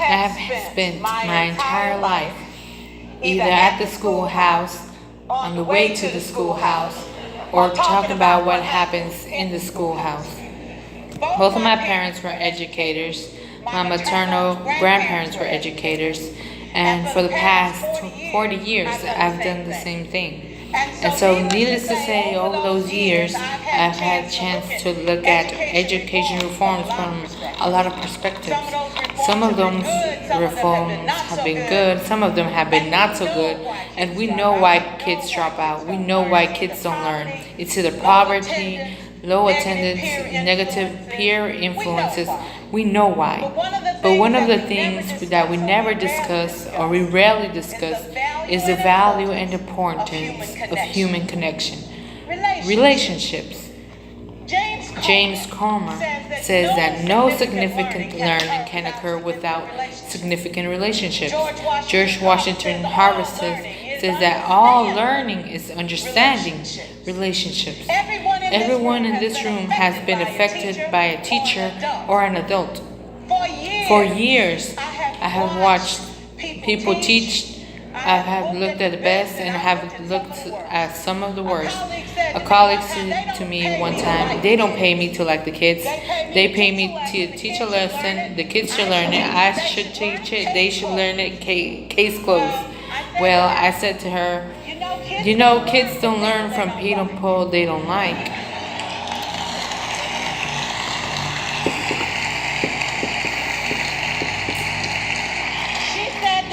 have spent my entire life either at the schoolhouse, on the way to the schoolhouse, or talking about what happens in the schoolhouse. Both of my parents were educators. My maternal grandparents were educators. And for the past 40 years, I've done the same thing. And so, needless to say, over those years, I've had a chance to look at education reforms from a lot of perspectives. Some of those reforms have been good, some of them have been not so good, and we know why kids drop out. We know why kids don't learn. It's either poverty, low attendance, negative peer influences. We know why. But one of the things that we never discuss, or we rarely discuss, is the value and importance of human connection. Relationships. James Comer says that no significant learning can occur without significant relationships. George Washington Harvard says that all learning is understanding relationships. Everyone in this room has been affected by a teacher or an adult. For years, I have watched people teach. I have looked at the best and have looked at some of the worst. A colleague said to me one time, they don't pay me to like the kids. They pay me to teach a lesson. The kids should learn it. I should teach it. They should learn it. Case closed. Well, I said to her, you know, kids don't learn from people they don't like.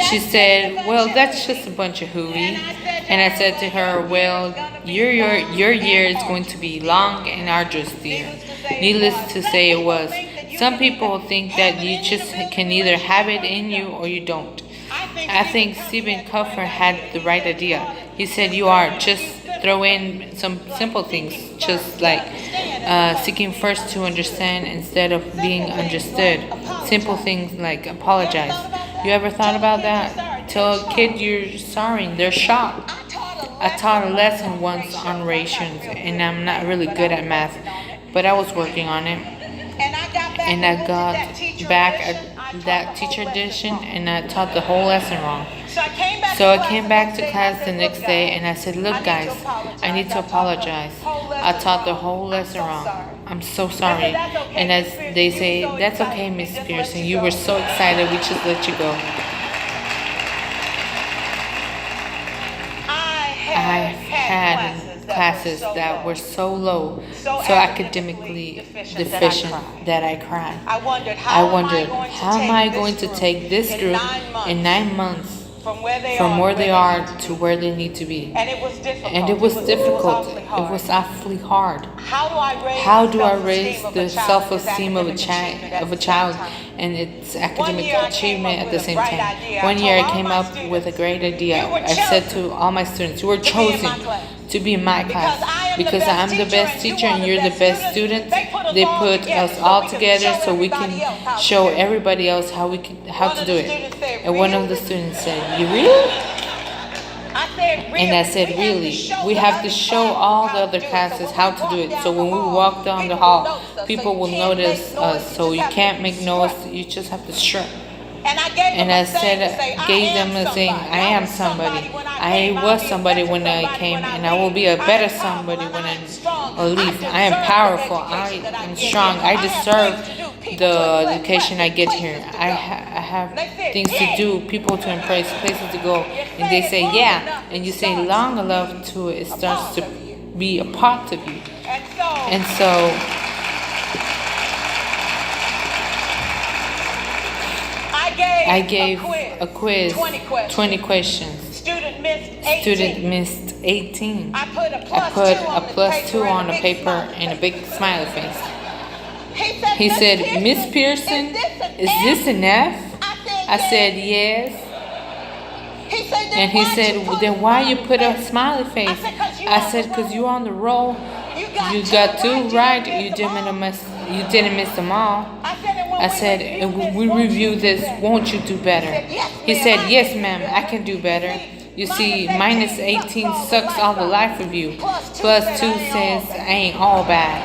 She said, well, that's just a bunch of hooey. And I said to her, well, your year is going to be long and arduous, dear. Needless to say, it was. Some people think that you just can either have it in you or you don't. I think Stephen Covey had the right idea. He said you are. Just throw in some simple things, just like seeking first to understand instead of being understood. Simple things like apologize. You ever thought about that? Tell a kid you're sorry, they're shocked. I taught a lesson once on rations, and I'm not really good at math, but I was working on it. And I got back at that teacher edition, and I taught the whole lesson wrong. So I came back to class the next day, and I said, look guys, I need to apologize. I taught the whole lesson wrong. I'm so sorry. And as they say, that's okay, Miss Pearson. You were so excited, we just let you go. I've had classes that were so low, so academically deficient that I cried. I wondered, how am I going to take this group in 9 months from where they are to where they need to be? And it was difficult. It was awfully hard. How do I raise the self-esteem of a child and its academic achievement at the same time? One year I came up with a great idea. I said to all my students, you were chosen to be in my class because I'm the best teacher and you're the best student. They put us all together so we can show everybody else how to do it. And one of the students said, you really? And I said, really? We have to show all the other classes how to do it. So when we walk down the hall, people will notice us. So you can't make noise, you just have to strut. And I gave them a saying, I am somebody. I was somebody when I came, and I will be a better somebody when I leave. I am powerful. I am strong. I deserve the education I get here. I have things to do, people to impress, places to go. And they say, yeah. And you say long enough to it starts to be a part of you. And so I gave a quiz, 20 questions. Student missed 18. I put a +2 on the paper and a big smiley face. He said, Miss Pearson, is this an F? I said, yes. And he said, well, then why you put a smiley face? I said, because you're on the roll. You got 2 right. You didn't miss them all. I said, if we review this, won't you do better? He said, yes, ma'am, I can do better. You see, -18 sucks all the life of you. +2 says, I ain't all bad.